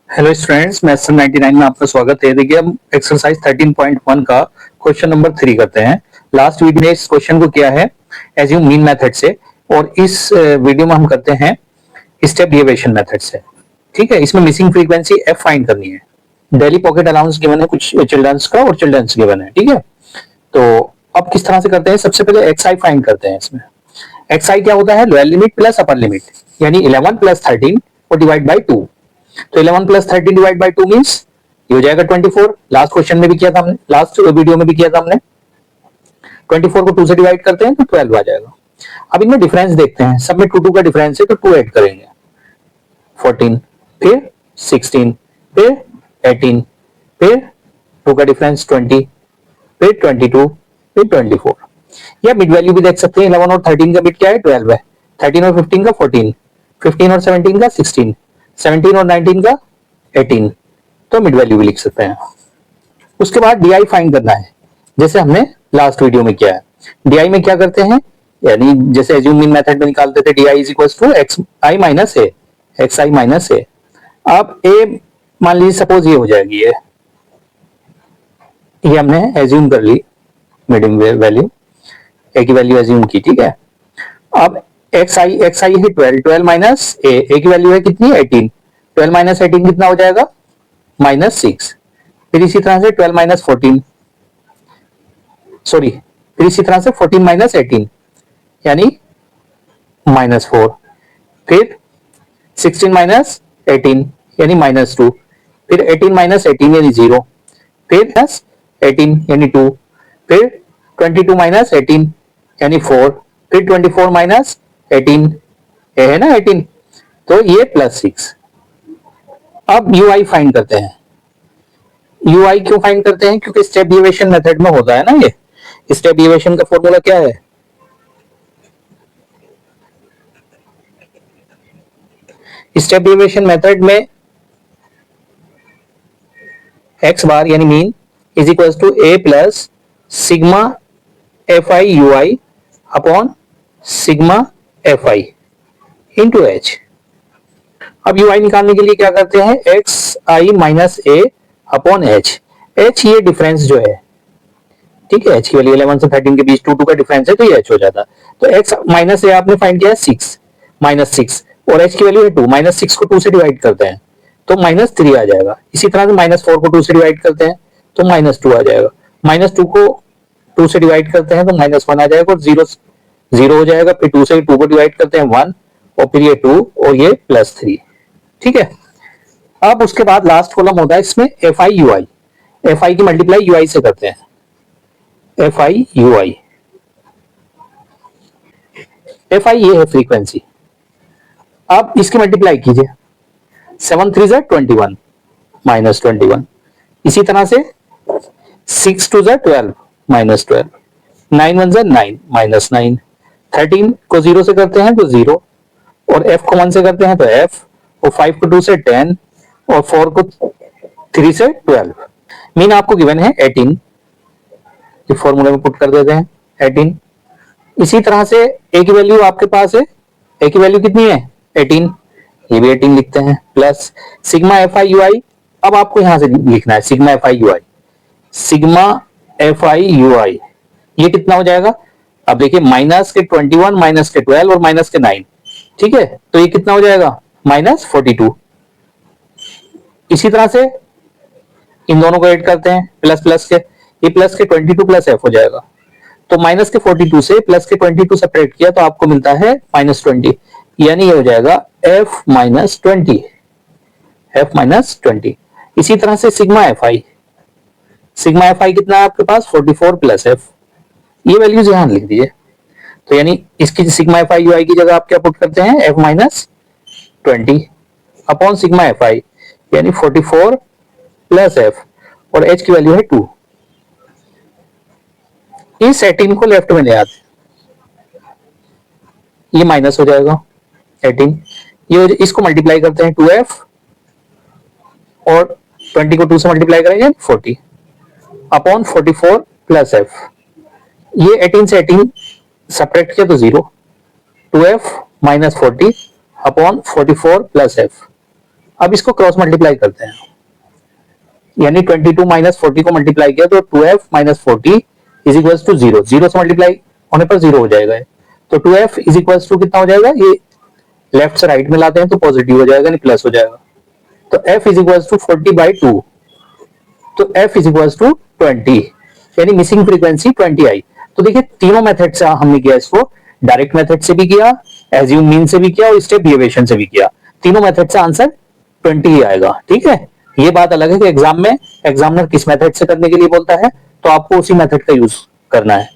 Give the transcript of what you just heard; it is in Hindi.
हेलो स्टूडेंट्स, मैं सन 99 में आपका स्वागत है। देखिए हम एक्सरसाइज 13.1 का क्वेश्चन नंबर 3 करते हैं। लास्ट वीडियो में इस क्वेश्चन को किया है एज्यूम मीन मेथड से, और इस वीडियो में हम करते हैं स्टेप डेविएशन मेथड से। ठीक है, इसमें मिसिंग फ्रीक्वेंसी एफ फाइंड करनी है। डेली पॉकेट अलाउंस गिवन है कुछ चिल्ड्रंस का और चिल्ड्रंस गिवन है। ठीक है, तो अब किस तरह से करते हैं? सबसे पहले एक्स आई फाइंड करते हैं। इसमें एक्स आई क्या होता है? Lower limit plus upper limit, यानी 11 प्लस 13 और डिवाइड बाई 2। तो 11 प्लस 13 डिवाइड बाई 2 मीन्स ये हो जाएगा 24। लास्ट क्वेश्चन में भी किया था हमने, लास्ट वीडियो में भी किया था हमने। 24 को 2 से डिवाइड करते हैं तो 12 आ जाएगा। अब इनमें डिफरेंस देखते हैं। सब में 2 का डिफरेंस है तो 2 ऐड करेंगे। 14, फिर 16, फिर 18, फिर 2 का डिफरेंस 20, फिर 22, फिर 24। या मिड वैल्यू भी देख सकते हैं। 11 और 13 का मिड क्या है? 12 है। 13 और 15 का 14, 15 और 17 का 16, 17 और 19 का 18, तो मिड वैल्यू भी लिख सकते हैं। उसके बाद डी आई फाइंड करना है, जैसे हमने लास्ट वीडियो में किया है। डी आई में क्या करते हैं, यानी जैसे एज्यूम मीन मेथड में निकालते थे, D I is equal to X I minus A, X I minus A. अब ए मान लीजिए सपोज ये हो जाएगी, ये हमने एज्यूम कर ली मीडियम वैल्यू, ए की वैल्यू एज्यूम की। ठीक है, अब एक्स आई है 12, 12 माइनस ए की वैल्यू है कितनी? 18। 12 माइनस 18 कितना हो जाएगा? -6। फिर इसी तरह से 12 माइनस 14, सॉरी, फिर इसी तरह से 14 माइनस 18 यानी -4। फिर 16 माइनस 18 यानी -2। फिर 18 माइनस 18 यानी 0। फिर 18 यानी 2। फिर 22 माइनस 18 यानी 4। फिर 24 माइनस 18, ए है ना 18, तो ये +6। अब यू आई फाइंड करते हैं। यू आई क्यों फाइंड करते हैं? क्योंकि स्टेप डेविएशन मेथड में होता है ना। ये स्टेप डेविएशन का फॉर्मूला क्या है? स्टेप डेविएशन मेथड में एक्स बार यानी mean is equal to A plus sigma F I U I upon sigma F I into H. अब यू आई निकालने के लिए क्या करते हैं? X I minus A upon H. H ये डिफरेंस जो है, ठीक है, एच की वैल्यू 11 से 13 के बीच 2 का डिफरेंस है तो ये एच हो जाता। तो एक्स माइनस ए आपने फाइंड किया है 6, -6, और एच की वैल्यू है 2। -6 को 2 से डिवाइड करते हैं तो -3 आ जाएगा। इसी तरह से -4 को 2 से डिवाइड करते हैं तो -2 आ जाएगा। -2 को 2 से डिवाइड करते हैं तो -1 आ जाएगा और 0 हो जाएगा। फिर 2 से 2 को डिवाइड करते हैं 1, और फिर ये 2 और ये +3। ठीक है, अब उसके बाद लास्ट कॉलम होता है इसमें F I U I. F I की मल्टीप्लाई यू आई से करते हैं, F I U I. F I ये है फ्रीक्वेंसी। अब इसकी मल्टीप्लाई कीजिए। 7 3 जा 21 -21। इसी तरह से 6 2 जा 12 -12, 9 1 जा 9 -9। 13 को 0 से करते हैं तो 0, और f को 1 से करते हैं तो f, और 5 को 2 से 10, और 4 को 3 से 12। मीन आपको गिवन है 18, ये फॉर्मूले में पुट कर देते हैं 18। इसी तरह से ए की वैल्यू आपके पास है, ए की वैल्यू कितनी है? 18, ये भी 18 लिखते हैं, plus sigma F I U I. अब आपको यहां से लिखना है sigma F I U I. Sigma F I U I ये कितना हो जाएगा? अब देखिए माइनस के 21, माइनस के 12 और माइनस के 9, ठीक है, तो ये कितना हो जाएगा? -42। इसी तरह से इन दोनों को ऐड करते हैं, प्लस प्लस के, ये प्लस के 22 प्लस एफ हो जाएगा। तो माइनस के 42 से प्लस के 22 सेपरेट किया तो आपको मिलता है -20, यानी ये हो जाएगा f -20, f -20। इसी तरह से सिग्मा एफ आई कितना है आपके पास? 44 प्लस एफ। ये वैल्यूज यहां लिख दीजिए। तो यानी इसकी सिग्मा एफ आई यू आई की जगह आप क्या पुट करते हैं? f -20 अपॉन सिग्मा एफ आई, यानी 44 प्लस एफ, और h की वैल्यू है 2। इस 18 को लेफ्ट में ले आते, ये माइनस हो जाएगा 18, ये इसको मल्टीप्लाई करते हैं 2f, और 20 को 2 से मल्टीप्लाई करेंगे 40 अपॉन 44 प्लस एफ। ये 18 से 18 सब्ट्रैक्ट किया तो 0, 2f -40 अपॉन 44 प्लस एफ। अब इसको क्रॉस मल्टीप्लाई करते हैं, यानी 22 माइनस 40 को मल्टीप्लाई किया तो 2f minus 40 is equal to 0, 0 से मल्टीप्लाई होने पर 0 हो जाएगा, तो 2f इज इक्वल टू कितना हो जाएगा, ये लेफ्ट से राइट में लाते हैं तो पॉजिटिव हो जाएगा, नहीं प्लस हो जाएगा, तो f इज इक्वल टू 40/2, तो f इज इक्वल टू 20, यानी मिसिंग फ्रीक्वेंसी 20 आई। तो देखिए तीनों मेथड से हमने किया इसको, डायरेक्ट मेथड से भी किया, एज्यूम मीन से भी किया और स्टेप डेविएशन से भी किया, तीनों मेथड से आंसर 20 ही आएगा। ठीक है, ये बात अलग है कि एग्जाम में एग्जामिनर किस मेथड से करने के लिए बोलता है, तो आपको उसी मेथड का यूज करना है।